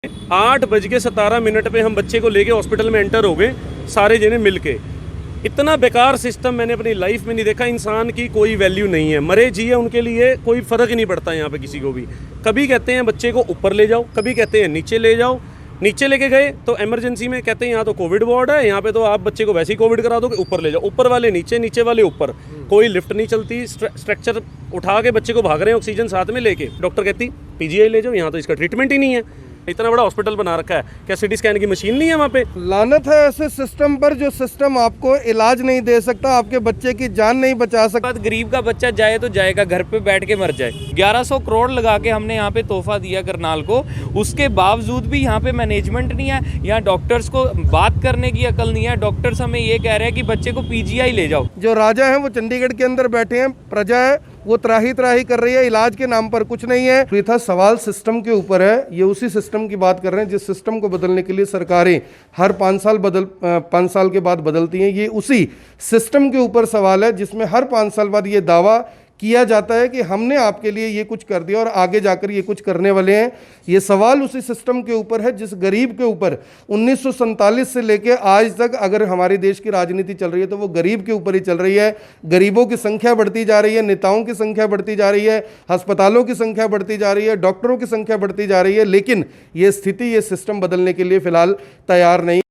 8:17 पे हम बच्चे को लेके हॉस्पिटल में एंटर हो गए, सारे जने मिल के। इतना बेकार सिस्टम मैंने अपनी लाइफ में नहीं देखा। इंसान की कोई वैल्यू नहीं है, मरे जिए उनके लिए कोई फ़र्क ही नहीं पड़ता यहाँ पे किसी को भी। कभी कहते हैं बच्चे को ऊपर ले जाओ, कभी कहते हैं नीचे ले जाओ। नीचे लेके गए तो इमरजेंसी में कहते हैं यहाँ तो कोविड वार्ड है, यहाँ पे तो आप बच्चे को वैसे ही कोविड करा दोगे, ऊपर ले जाओ। ऊपर वाले नीचे, नीचे वाले ऊपर। कोई लिफ्ट नहीं चलती, स्ट्रक्चर उठा के बच्चे को भाग रहे हैं ऑक्सीजन साथ में लेके। डॉक्टर कहती पीजीआई ले जाओ, यहाँ तो इसका ट्रीटमेंट ही नहीं है। इतना बड़ा हॉस्पिटल बना रखा है, क्या सिटी स्कैन की मशीन नहीं है वहाँ पे? लानत है ऐसे सिस्टम पर जो सिस्टम आपको इलाज नहीं दे सकता, आपके बच्चे की जान नहीं बचा सकता। गरीब का बच्चा जाए तो जाएगा, घर पे बैठ के मर जाए। 1100 करोड़ लगा के हमने यहाँ पे तोहफा दिया करनाल को, उसके बावजूद भी यहाँ पे मैनेजमेंट नहीं है। यहाँ डॉक्टर्स को बात करने की अकल नहीं है। डॉक्टर्स हमें ये कह रहे हैं कि बच्चे को पीजीआई ले जाओ। जो राजा हैं वो चंडीगढ़ के अंदर बैठे हैं, प्रजा है वो त्राही त्राही कर रही है, इलाज के नाम पर कुछ नहीं है। ये था सवाल सिस्टम के ऊपर है। ये उसी सिस्टम की बात कर रहे हैं जिस सिस्टम को बदलने के लिए सरकारें हर 5 साल के बाद बदलती हैं। ये उसी सिस्टम के ऊपर सवाल है जिसमें हर 5 साल बाद ये दावा किया जाता है कि हमने आपके लिए ये कुछ कर दिया और आगे जाकर ये कुछ करने वाले हैं। ये सवाल उसी सिस्टम के ऊपर है जिस गरीब के ऊपर 1947 से लेके आज तक अगर हमारे देश की राजनीति चल रही है तो वो गरीब के ऊपर ही चल रही है। गरीबों की संख्या बढ़ती जा रही है, नेताओं की संख्या बढ़ती जा रही है, अस्पतालों की संख्या बढ़ती जा रही है, डॉक्टरों की संख्या बढ़ती जा रही है, लेकिन ये स्थिति, ये सिस्टम बदलने के लिए फिलहाल तैयार नहीं।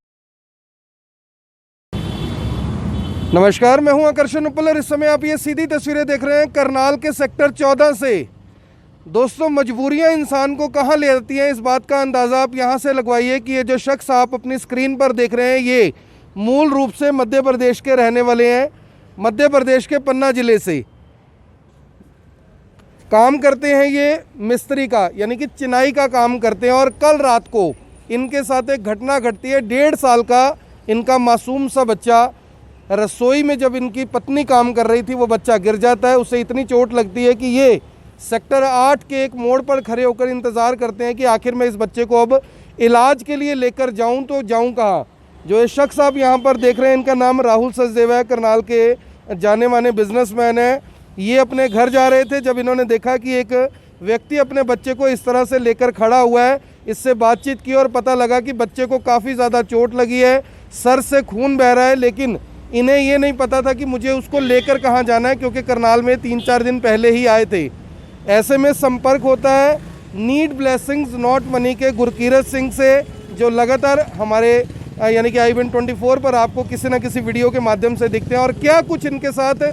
नमस्कार, मैं हूं आकर्षण उपल और इस समय आप ये सीधी तस्वीरें देख रहे हैं करनाल के सेक्टर 14 से। दोस्तों, मजबूरियां इंसान को कहां ले जाती हैं इस बात का अंदाज़ा आप यहां से लगवाइए कि ये जो शख्स आप अपनी स्क्रीन पर देख रहे हैं ये मूल रूप से मध्य प्रदेश के रहने वाले हैं। मध्य प्रदेश के पन्ना ज़िले से काम करते हैं, ये मिस्त्री का यानी कि चिनाई का काम करते हैं। और कल रात को इनके साथ एक घटना घटती है। 1.5 साल का इनका मासूम सा बच्चा, रसोई में जब इनकी पत्नी काम कर रही थी वो बच्चा गिर जाता है। उसे इतनी चोट लगती है कि ये सेक्टर 8 के एक मोड़ पर खड़े होकर इंतज़ार करते हैं कि आखिर मैं इस बच्चे को अब इलाज के लिए लेकर जाऊं तो जाऊं कहाँ। जो ये शख्स आप यहाँ पर देख रहे हैं इनका नाम राहुल सचदेवा है, करनाल के जाने माने बिजनेसमैन है। ये अपने घर जा रहे थे जब इन्होंने देखा कि एक व्यक्ति अपने बच्चे को इस तरह से लेकर खड़ा हुआ है। इससे बातचीत की और पता लगा कि बच्चे को काफ़ी ज़्यादा चोट लगी है, सर से खून बह रहा है, लेकिन इन्हें ये नहीं पता था कि मुझे उसको लेकर कहाँ जाना है, क्योंकि करनाल में 3-4 दिन पहले ही आए थे। ऐसे में संपर्क होता है नीड ब्लेसिंग्स नॉट मनी के गुरकीरत सिंह से, जो लगातार हमारे यानी कि i24 पर आपको किसी न किसी वीडियो के माध्यम से दिखते हैं। और क्या कुछ इनके साथ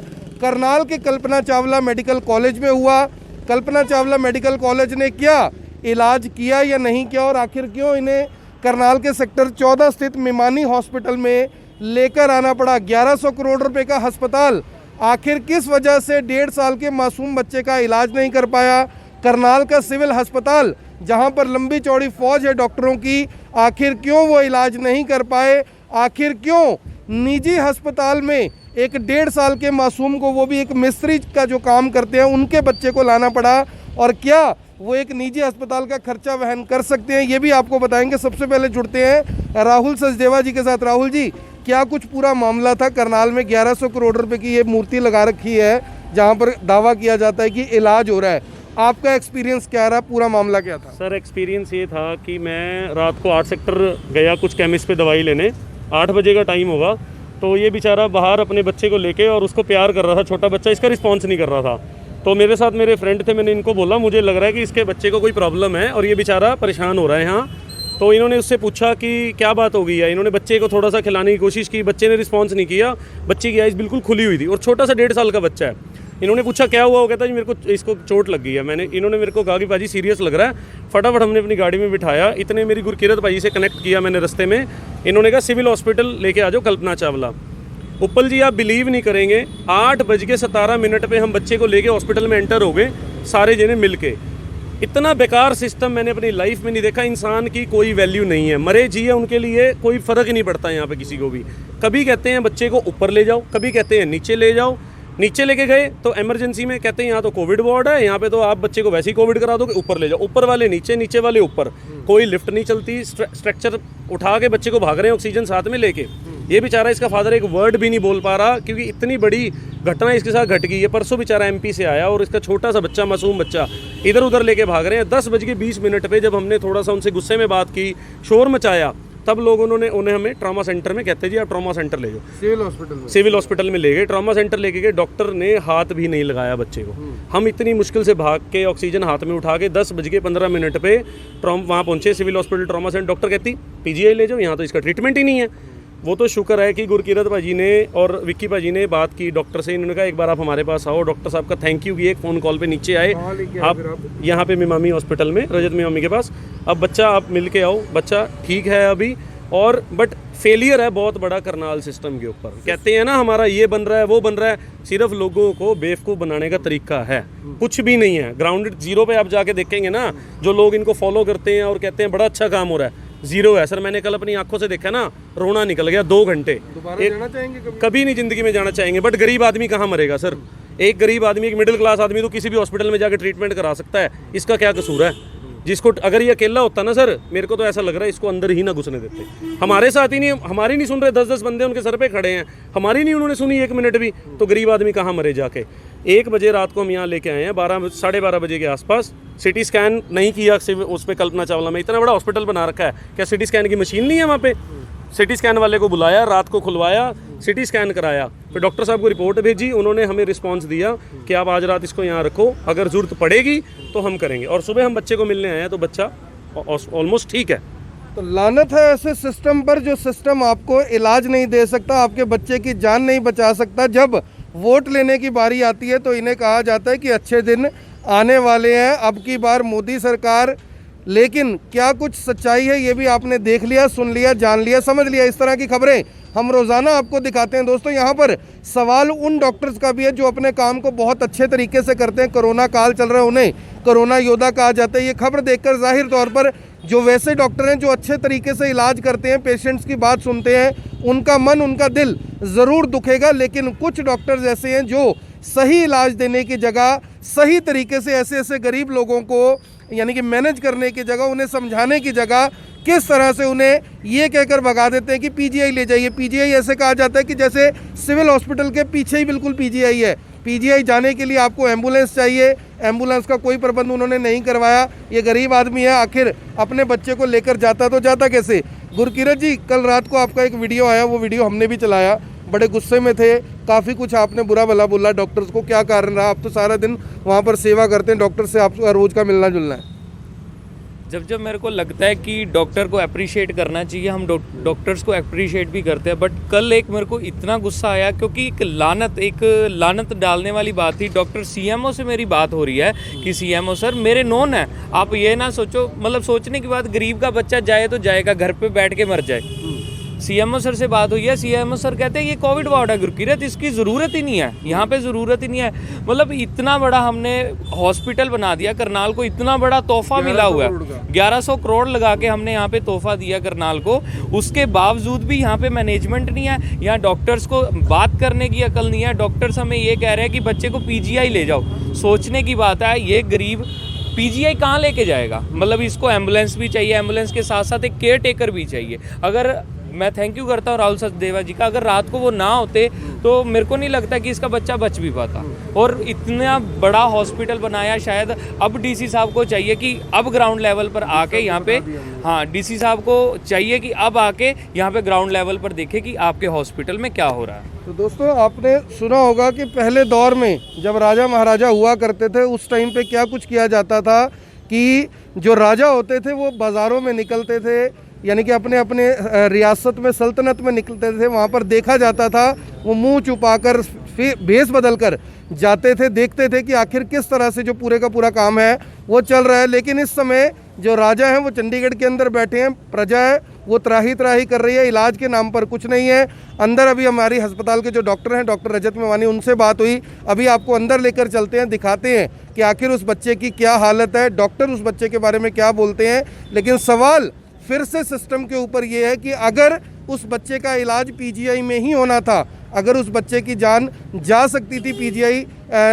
करनाल के कल्पना चावला मेडिकल कॉलेज में हुआ, कल्पना चावला मेडिकल कॉलेज ने क्या इलाज किया या नहीं किया, और आखिर क्यों इन्हें करनाल के सेक्टर 14 स्थित मिमानी हॉस्पिटल में लेकर आना पड़ा। 1100 करोड़ रुपए का अस्पताल आखिर किस वजह से 1.5 साल के मासूम बच्चे का इलाज नहीं कर पाया। करनाल का सिविल अस्पताल जहां पर लंबी चौड़ी फौज है डॉक्टरों की, आखिर क्यों वो इलाज नहीं कर पाए। आखिर क्यों निजी अस्पताल में एक 1.5 साल के मासूम को, वो भी एक मिस्त्री का जो काम करते हैं, उनके बच्चे को लाना पड़ा। और क्या वो एक निजी अस्पताल का खर्चा वहन कर सकते हैं, ये भी आपको बताएंगे। सबसे पहले जुड़ते हैं राहुल सचदेवा जी के साथ। राहुल जी, क्या कुछ पूरा मामला था? करनाल में 1100 करोड़ रुपए की ये मूर्ति लगा रखी है जहां पर दावा किया जाता है कि इलाज हो रहा है। आपका एक्सपीरियंस क्या रहा, पूरा मामला क्या था? सर, एक्सपीरियंस ये था कि मैं रात को 8 सेक्टर गया कुछ केमिस्ट पे दवाई लेने। 8 बजे का टाइम होगा, तो ये बेचारा बाहर अपने बच्चे को लेके और उसको प्यार कर रहा था। छोटा बच्चा, इसका रिस्पॉन्स नहीं कर रहा था। तो मेरे साथ मेरे फ्रेंड थे, मैंने इनको बोला मुझे लग रहा है कि इसके बच्चे को कोई प्रॉब्लम है और ये बेचारा परेशान हो रहा है यहाँ। तो इन्होंने उससे पूछा कि क्या बात हो गई है। इन्होंने बच्चे को थोड़ा सा खिलाने की कोशिश की, बच्चे ने रिस्पांस नहीं किया। बच्चे की आइज़ बिल्कुल खुली हुई थी और छोटा सा 1.5 साल का बच्चा है। इन्होंने पूछा क्या हुआ, वो कहता जी मेरे को इसको चोट लग गई है। इन्होंने मेरे को कहा कि भाजी सीरियस लग रहा है। फटाफट हमने अपनी गाड़ी में बिठाया। इतने मेरी गुरकीरत भाई से कनेक्ट किया मैंने रास्ते में। इन्होंने कहा सिविल हॉस्पिटल लेके आ जाओ, कल्पना चावला। उपल जी, आप बिलीव नहीं करेंगे, 8:17 पे हम बच्चे को लेके हॉस्पिटल में एंटर हो गए, सारे जने मिल के। इतना बेकार सिस्टम मैंने अपनी लाइफ में नहीं देखा। इंसान की कोई वैल्यू नहीं है, मरे जिए उनके लिए कोई फ़र्क ही नहीं पड़ता यहाँ पे किसी को भी। कभी कहते हैं बच्चे को ऊपर ले जाओ, कभी कहते हैं नीचे ले जाओ। नीचे लेके गए तो इमरजेंसी में कहते हैं यहाँ तो कोविड वार्ड है, यहाँ पे तो आप बच्चे को वैसे ही कोविड करा दोगे, ऊपर ले जाओ। ऊपर वाले नीचे, नीचे वाले ऊपर। कोई लिफ्ट नहीं चलती, स्ट्रक्चर उठा के बच्चे को भाग रहे हैं ऑक्सीजन साथ में लेके। ये बेचारा, इसका फादर एक वर्ड भी नहीं बोल पा रहा क्योंकि इतनी बड़ी घटना इसके साथ घट गई है। परसों बेचारा MP से आया और इसका छोटा सा बच्चा, मासूम बच्चा, इधर उधर लेके भाग रहे हैं। 10:20 पे जब हमने थोड़ा सा उनसे गुस्से में बात की, शोर मचाया, तब लोग उन्हें हमें ट्रॉमा सेंटर में, कहते जी आप ट्रॉमा सेंटर ले जाओ, सिविल हॉस्पिटल में ले गए। ट्रॉमा सेंटर लेके गए, डॉक्टर ने हाथ भी नहीं लगाया बच्चे को। हम इतनी मुश्किल से भाग के ऑक्सीजन हाथ में उठा के 10:15 पे वहाँ पहुँचे civil hospital trauma centre. Doctor कहती PGI ले जाओ, यहाँ तो इसका ट्रीटमेंट ही नहीं है। वो तो शुक्र है कि गुरकीरत भाजी ने और विक्की भाजी ने बात की डॉक्टर से। इन्होंने कहा एक बार आप हमारे पास आओ। डॉक्टर साहब का थैंक यू किए, एक फ़ोन कॉल पे नीचे आए, आप यहाँ पे मिमामी हॉस्पिटल में, रजत मिमामी के पास। अब बच्चा आप मिल के आओ, बच्चा ठीक है अभी, और बट फेलियर है बहुत बड़ा करनाल सिस्टम के ऊपर। कहते हैं ना हमारा ये बन रहा है वो बन रहा है, सिर्फ लोगों को बेवकूफ़ बनाने का तरीका है, कुछ भी नहीं है। ग्राउंडेड जीरो पे आप जाके देखेंगे ना, जो लोग इनको फॉलो करते हैं और कहते हैं बड़ा अच्छा काम हो रहा है, जीरो है सर। मैंने कल अपनी आंखों से देखा ना, रोना निकल गया 2 घंटे। जाना चाहेंगे कभी नहीं जिंदगी में जाना चाहेंगे, बट गरीब आदमी कहाँ मरेगा सर? एक गरीब आदमी, एक मिडिल क्लास आदमी तो किसी भी हॉस्पिटल में जाकर ट्रीटमेंट करा सकता है, इसका क्या कसूर है? जिसको, अगर ये अकेला होता ना सर, मेरे को तो ऐसा लग रहा है इसको अंदर ही ना घुसने देते। हमारे साथ ही नहीं, हमारी नहीं सुन रहे, 10-10 बंदे उनके सर पे खड़े हैं, हमारी नहीं उन्होंने सुनी 1 मिनट भी, तो गरीब आदमी कहाँ मरे जाके। 1 बजे रात को हम यहाँ लेके आए हैं, 12-12:30 बजे के आसपास। सिटी स्कैन नहीं किया उस पर, कल्पना चावला में इतना बड़ा हॉस्पिटल बना रखा है, क्या सिटी स्कैन की मशीन नहीं है वहाँ पे? सिटी स्कैन वाले को बुलाया, रात को खुलवाया, सिटी स्कैन कराया, फिर डॉक्टर साहब को रिपोर्ट भेजी, उन्होंने हमें रिस्पांस दिया कि आप आज रात इसको यहाँ रखो, अगर ज़रूरत पड़ेगी तो हम करेंगे। और सुबह हम बच्चे को मिलने आए हैं तो बच्चा ऑलमोस्ट ठीक है। तो लानत है ऐसे सिस्टम पर, जो सिस्टम आपको इलाज नहीं दे सकता, आपके बच्चे की जान नहीं बचा सकता। जब वोट लेने की बारी आती है तो इन्हें कहा जाता है कि अच्छे दिन आने वाले हैं, अब की बार मोदी सरकार। लेकिन क्या कुछ सच्चाई है, ये भी आपने देख लिया, सुन लिया, जान लिया, समझ लिया। इस तरह की खबरें हम रोज़ाना आपको दिखाते हैं। दोस्तों, यहाँ पर सवाल उन डॉक्टर्स का भी है जो अपने काम को बहुत अच्छे तरीके से करते हैं। कोरोना काल चल रहा है, उन्हें कोरोना योद्धा कहा जाता है। ये खबर देखकर जाहिर तौर पर जो वैसे डॉक्टर हैं जो अच्छे तरीके से इलाज करते हैं, पेशेंट्स की बात सुनते हैं, उनका मन, उनका दिल ज़रूर दुखेगा। लेकिन कुछ डॉक्टर्स ऐसे हैं जो सही इलाज देने की जगह, सही तरीके से ऐसे गरीब लोगों को यानी कि मैनेज करने की जगह, उन्हें समझाने की जगह, किस तरह से उन्हें ये कहकर भगा देते हैं कि PGI ले जाइए। PGI ऐसे कहा जाता है कि जैसे सिविल हॉस्पिटल के पीछे ही बिल्कुल PGI है। PGI जाने के लिए आपको एम्बुलेंस चाहिए, एम्बुलेंस का कोई प्रबंध उन्होंने नहीं करवाया। ये गरीब आदमी है, आखिर अपने बच्चे को लेकर जाता तो जाता कैसे? गुरकीरत जी, कल रात को आपका एक वीडियो आया, वो वीडियो हमने भी चलाया, बड़े गुस्से में थे, काफ़ी कुछ आपने बुरा भला बोला डॉक्टर्स को। क्या कारण रहा? आप तो सारा दिन वहाँ पर सेवा करते हैं, डॉक्टर से आपका रोज़ का मिलना जुलना है। जब मेरे को लगता है कि डॉक्टर को अप्रिशिएट करना चाहिए, हम डॉक्टर्स को अप्रिशिएट भी करते हैं, बट कल एक मेरे को इतना गुस्सा आया क्योंकि एक लानत डालने वाली बात थी। डॉक्टर CMO से मेरी बात हो रही है कि CMO सर मेरे नॉन है, आप ये ना सोचो, मतलब सोचने की बात, गरीब का बच्चा जाए तो जाएगा, घर पे बैठ के मर जाए। CMO सर से बात हुई है, CMO सर कहते हैं ये कोविड वार्ड है गुरकीरत, इसकी ज़रूरत ही नहीं है, यहाँ पे ज़रूरत ही नहीं है। मतलब इतना बड़ा हमने हॉस्पिटल बना दिया, करनाल को इतना बड़ा तोहफा मिला हुआ है, 1100 करोड़ लगा के हमने यहाँ पे तोहफा दिया करनाल को, उसके बावजूद भी यहाँ पे मैनेजमेंट नहीं है, यहाँ डॉक्टर्स को बात करने की अकल नहीं है। डॉक्टर्स हमें ये कह रहे हैं कि बच्चे को PGI ले जाओ। सोचने की बात है, ये गरीब PGI कहाँ लेके जाएगा? मतलब इसको एम्बुलेंस भी चाहिए, एम्बुलेंस के साथ साथ एक केयर टेकर भी चाहिए। अगर मैं थैंक यू करता हूँ राहुल सचदेवा जी का, अगर रात को वो ना होते तो मेरे को नहीं लगता कि इसका बच्चा बच भी पाता। और इतना बड़ा हॉस्पिटल बनाया, शायद अब DC साहब को चाहिए कि अब ग्राउंड लेवल पर आके यहाँ पे, हाँ DC साहब को चाहिए कि अब आके यहाँ पे ग्राउंड लेवल पर देखे कि आपके हॉस्पिटल में क्या हो रहा है। तो दोस्तों, आपने सुना होगा कि पहले दौर में जब राजा महाराजा हुआ करते थे, उस टाइम पे क्या कुछ किया जाता था कि जो राजा होते थे वो बाज़ारों में निकलते थे, यानी कि अपने अपने रियासत में, सल्तनत में निकलते थे। वहाँ पर देखा जाता था, वो मुंह छुपाकर, भेष बदल कर जाते थे, देखते थे कि आखिर किस तरह से जो पूरे का पूरा काम है वो चल रहा है। लेकिन इस समय जो राजा हैं वो चंडीगढ़ के अंदर बैठे हैं, प्रजा है वो त्राही त्राही कर रही है, इलाज के नाम पर कुछ नहीं है। अंदर अभी हमारी अस्पताल के जो डॉक्टर हैं, डॉक्टर रजत मेवानी, उनसे बात हुई, अभी आपको अंदर लेकर चलते हैं, दिखाते हैं कि आखिर उस बच्चे की क्या हालत है, डॉक्टर उस बच्चे के बारे में क्या बोलते हैं। लेकिन सवाल फिर से सिस्टम के ऊपर ये है कि अगर उस बच्चे का इलाज PGI में ही होना था, अगर उस बच्चे की जान जा सकती थी, PGI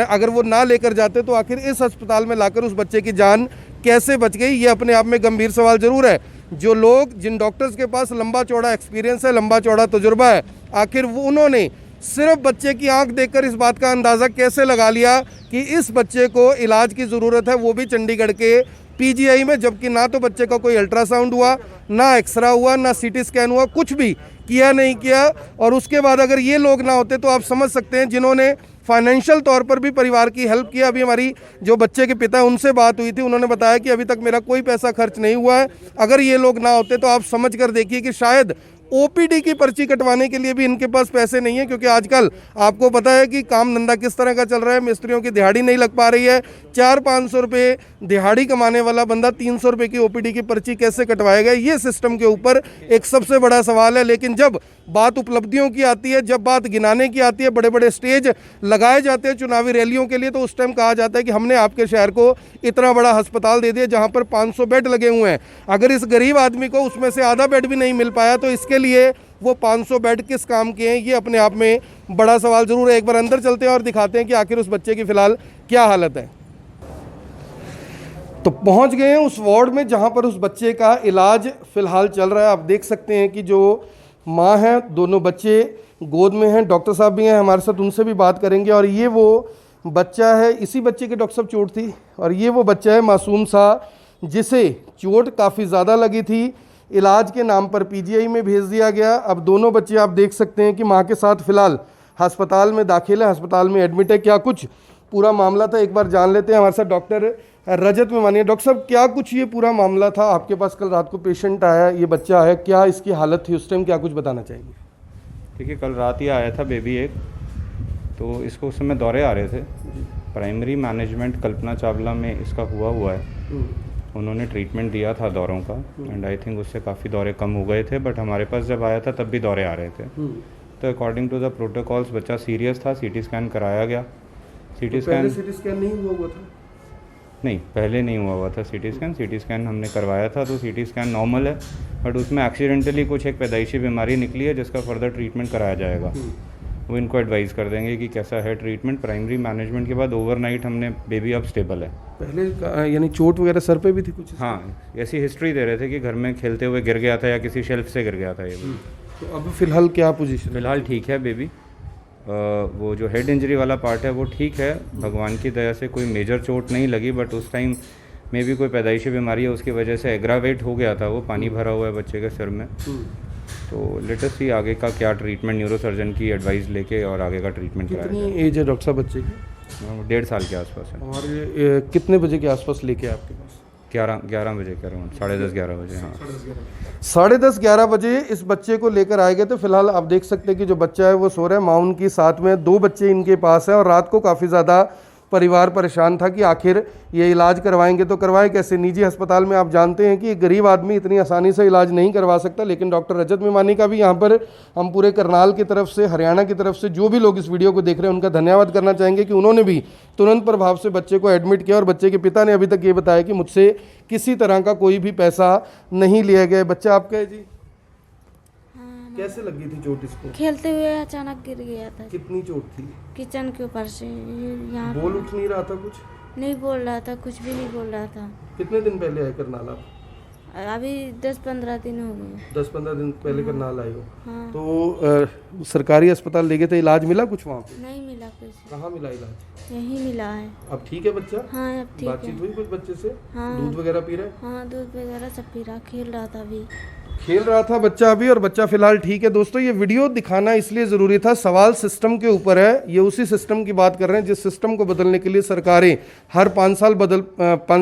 अगर वो ना लेकर जाते, तो आखिर इस अस्पताल में लाकर उस बच्चे की जान कैसे बच गई? ये अपने आप में गंभीर सवाल ज़रूर है। जो लोग जिन डॉक्टर्स के पास लंबा चौड़ा एक्सपीरियंस है, लंबा चौड़ा तजुर्बा है, आखिर वो उन्होंने सिर्फ बच्चे की आंख देखकर इस बात का अंदाज़ा कैसे लगा लिया कि इस बच्चे को इलाज की ज़रूरत है, वो भी चंडीगढ़ के पीजीआई में, जबकि ना तो बच्चे का कोई अल्ट्रासाउंड हुआ, ना एक्सरा हुआ, ना सीटी स्कैन हुआ, कुछ भी किया नहीं किया। और उसके बाद अगर ये लोग ना होते तो आप समझ सकते हैं जिन्होंने फाइनेंशियल तौर पर भी परिवार की हेल्प किया। अभी हमारी जो बच्चे के पिता उनसे बात हुई थी, उन्होंने बताया कि अभी तक मेरा कोई पैसा खर्च नहीं हुआ है। अगर ये लोग ना होते तो आप समझ कर देखिए कि शायद ओपीडी की पर्ची कटवाने के लिए भी इनके पास पैसे नहीं है, क्योंकि आजकल आपको पता है कि काम धंधा किस तरह का चल रहा है। मिस्त्रियों की दिहाड़ी नहीं लग पा रही है, 400-500 रुपये दिहाड़ी कमाने वाला बंदा 300 रुपये की ओपीडी की पर्ची कैसे कटवाएगा? ये सिस्टम के ऊपर एक सबसे बड़ा सवाल है। लेकिन जब बात उपलब्धियों की आती है, जब बात गिनाने की आती है, बड़े बड़े स्टेज लगाए जाते हैं चुनावी रैलियों के लिए, तो उस टाइम कहा जाता है कि हमने आपके शहर को इतना बड़ा अस्पताल दे दिया जहाँ पर 500 बेड लगे हुए हैं। अगर इस गरीब आदमी को उसमें से आधा बेड भी नहीं मिल पाया तो इसके लिए वो 500 बेड किस काम के हैं? ये अपने आप में बड़ा सवाल जरूर है। एक बार अंदर चलते हैं और दिखाते हैं कि आखिर उस बच्चे की फ़िलहाल क्या हालत है। तो पहुंच गए हैं उस वार्ड में जहां पर उस बच्चे का इलाज फ़िलहाल चल रहा है। आप देख सकते हैं कि जो माँ है, दोनों बच्चे गोद में हैं, डॉक्टर साहब भी हैं हमारे साथ, उनसे भी बात करेंगे। और ये वो बच्चा है, इसी बच्चे के डॉक्टर साहब चोट थी, और ये वो बच्चा है मासूम सा जिसे चोट काफ़ी ज़्यादा लगी थी। इलाज के नाम पर पीजीआई में भेज दिया गया। अब दोनों बच्चे आप देख सकते हैं कि माँ के साथ फ़िलहाल अस्पताल में दाखिल है, अस्पताल में एडमिट है। क्या कुछ पूरा मामला था एक बार जान लेते हैं। हमारे साथ डॉक्टर रजत मेवानी है। डॉक्टर साहब, क्या कुछ ये पूरा मामला था? आपके पास कल रात को पेशेंट आया, ये बच्चा है, क्या इसकी हालत थी उस टाइम, क्या कुछ बताना चाहेंगे? देखिए, कल रात ही आया था बेबी एक, तो इसको उस समय दौरे आ रहे थे। प्राइमरी मैनेजमेंट कल्पना चावला में इसका हुआ है, उन्होंने ट्रीटमेंट दिया था दौरों का, एंड आई थिंक उससे काफ़ी दौरे कम हो गए थे। बट हमारे पास जब आया था तब भी दौरे आ रहे थे। तो अकॉर्डिंग टू द प्रोटोकॉल्स बच्चा सीरियस था, सीटी स्कैन कराया गया। सीटी स्कैन नहीं हुआ था? नहीं, पहले नहीं हुआ था सीटी स्कैन हमने करवाया था, तो सीटी स्कैन नॉर्मल है, बट उसमें एक्सीडेंटली कुछ एक पैदाइशी बीमारी निकली है जिसका फर्दर ट्रीटमेंट कराया जाएगा। वो इनको एडवाइस कर देंगे कि कैसा है ट्रीटमेंट। प्राइमरी मैनेजमेंट के बाद ओवरनाइट हमने बेबी अब स्टेबल है। पहले यानी चोट वगैरह सर पे भी थी कुछ? हाँ, ऐसी हिस्ट्री दे रहे थे कि घर में खेलते हुए गिर गया था या किसी शेल्फ से गिर गया था ये। तो अब फिलहाल क्या पोजीशन? फिलहाल ठीक है बेबी। वो जो हेड इंजरी वाला पार्ट है वो ठीक है, भगवान की दया से कोई मेजर चोट नहीं लगी, बट उस टाइम में भी कोई पैदाइशी बीमारी है उसकी वजह से एग्रावेट हो गया था, वो पानी भरा हुआ है बच्चे के सिर में। तो लेटेस्ट ही आगे का क्या ट्रीटमेंट, न्यूरोसर्जन की एडवाइस लेके और आगे का ट्रीटमेंट कराया जाए। कितनी एज है डॉक्टर साहब बच्चे की? 1.5 साल के आसपास है। और ये कितने बजे के आसपास लेके आपके पास? 11 बजे के अराउंड, 10:30-11 बजे। हाँ, 10:30-11 बजे इस बच्चे को लेकर आए गए। तो फिलहाल आप देख सकते हैं कि जो बच्चा है वो सो रहा है, माँ उनकी साथ में, 2 बच्चे इनके पास हैं। और रात को काफ़ी ज़्यादा परिवार परेशान था कि आखिर ये इलाज करवाएंगे तो करवाएं कैसे। निजी अस्पताल में आप जानते हैं कि एक गरीब आदमी इतनी आसानी से इलाज नहीं करवा सकता। लेकिन डॉक्टर रजत मेवानी का भी यहाँ पर हम पूरे करनाल की तरफ से, हरियाणा की तरफ से जो भी लोग इस वीडियो को देख रहे हैं उनका धन्यवाद करना चाहेंगे कि उन्होंने भी तुरंत प्रभाव से बच्चे को एडमिट किया। और बच्चे के पिता ने अभी तक ये बताया कि मुझसे किसी तरह का कोई भी पैसा नहीं लिया गया। बच्चा आपका है जी? कैसे लगी थी चोट इसको? खेलते हुए अचानक गिर गया था। कितनी चोट थी? किचन के ऊपर से यहाँ बोल उठ नहीं रहा था कुछ? नहीं बोल रहा था, कुछ भी नहीं बोल रहा था। कितने दिन पहले आए करनाल आप? अभी 10-15 दिन हो गए। 10-15 दिन पहले करनाल आए हो? हाँ। तो सरकारी अस्पताल ले गए थे, इलाज मिला कुछ वहाँ पे? नहीं मिला कुछ। कहाँ मिला इलाज? यही मिला है। अब ठीक है बच्चा? हाँ, अब ठीक है। बातचीत हुई कुछ बच्चे से? हाँ। दूध वगैरह पी रहे? हाँ, दूध वगैरह सब पी रहा, खेल रहा था अभी। खेल रहा था बच्चा अभी, और बच्चा फिलहाल ठीक है। दोस्तों, ये वीडियो दिखाना इसलिए ज़रूरी था, सवाल सिस्टम के ऊपर है। ये उसी सिस्टम की बात कर रहे हैं जिस सिस्टम को बदलने के लिए सरकारें हर 5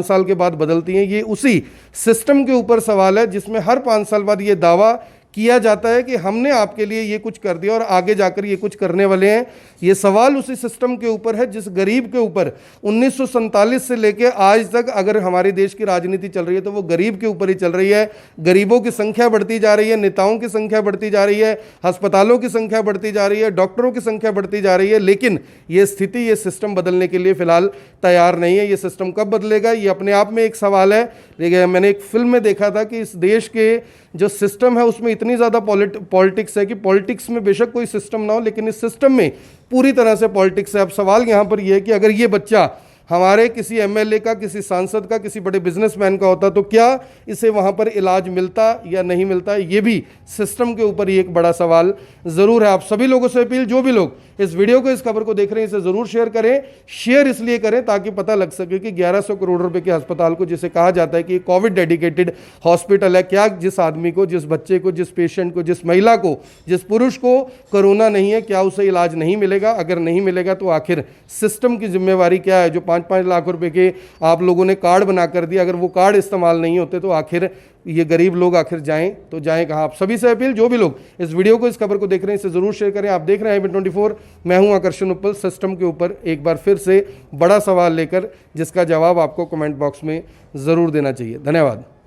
साल के बाद बदलती हैं। ये उसी सिस्टम के ऊपर सवाल है जिसमें हर 5 साल बाद ये दावा किया जाता है कि हमने आपके लिए ये कुछ कर दिया और आगे जाकर ये कुछ करने वाले हैं। ये सवाल उसी सिस्टम के ऊपर है जिस गरीब के ऊपर 1947 से लेके आज तक अगर हमारे देश की राजनीति चल रही है तो वो गरीब के ऊपर ही चल रही है। गरीबों की संख्या बढ़ती जा रही है, नेताओं की संख्या बढ़ती जा रही है, अस्पतालों की संख्या बढ़ती जा रही है, डॉक्टरों की संख्या बढ़ती जा रही है। लेकिन ये स्थिति, ये सिस्टम बदलने के लिए फिलहाल तैयार नहीं है। ये सिस्टम कब बदलेगा, ये अपने आप में एक सवाल है। लेकिन मैंने एक फिल्म में देखा था कि इस देश के जो सिस्टम है उसमें इतनी ज़्यादा पॉलिटिक्स है कि पॉलिटिक्स में बेशक कोई सिस्टम ना हो लेकिन इस सिस्टम में पूरी तरह से पॉलिटिक्स है। अब सवाल यहाँ पर यह है कि अगर ये बच्चा हमारे किसी एमएलए का, किसी सांसद का, किसी बड़े बिजनेसमैन का होता तो क्या इसे वहाँ पर इलाज मिलता या नहीं मिलता? ये भी सिस्टम के ऊपर ही एक बड़ा सवाल ज़रूर है। आप सभी लोगों से अपील, जो भी लोग इस वीडियो को, इस खबर को देख रहे हैं, इसे ज़रूर शेयर करें। शेयर इसलिए करें ताकि पता लग सके कि 1100 करोड़ रुपए के अस्पताल को, जिसे कहा जाता है कि कोविड डेडिकेटेड हॉस्पिटल है, क्या जिस आदमी को, जिस बच्चे को, जिस पेशेंट को, जिस महिला को, जिस पुरुष को कोरोना नहीं है, क्या उसे इलाज नहीं मिलेगा? अगर नहीं मिलेगा तो आखिर सिस्टम की जिम्मेवारी क्या है? जो 5-5 लाख रुपए के आप लोगों ने कार्ड बना कर दिया, अगर वो कार्ड इस्तेमाल नहीं होते तो आखिर ये गरीब लोग आखिर जाएं तो जाएं कहाँ? आप सभी से अपील, जो भी लोग इस वीडियो को, इस खबर को देख रहे हैं, इसे ज़रूर शेयर करें। आप देख रहे हैं IB24, मैं हूं आकर्षण उपल। सिस्टम के ऊपर एक बार फिर से बड़ा सवाल लेकर, जिसका जवाब आपको कमेंट बॉक्स में ज़रूर देना चाहिए। धन्यवाद।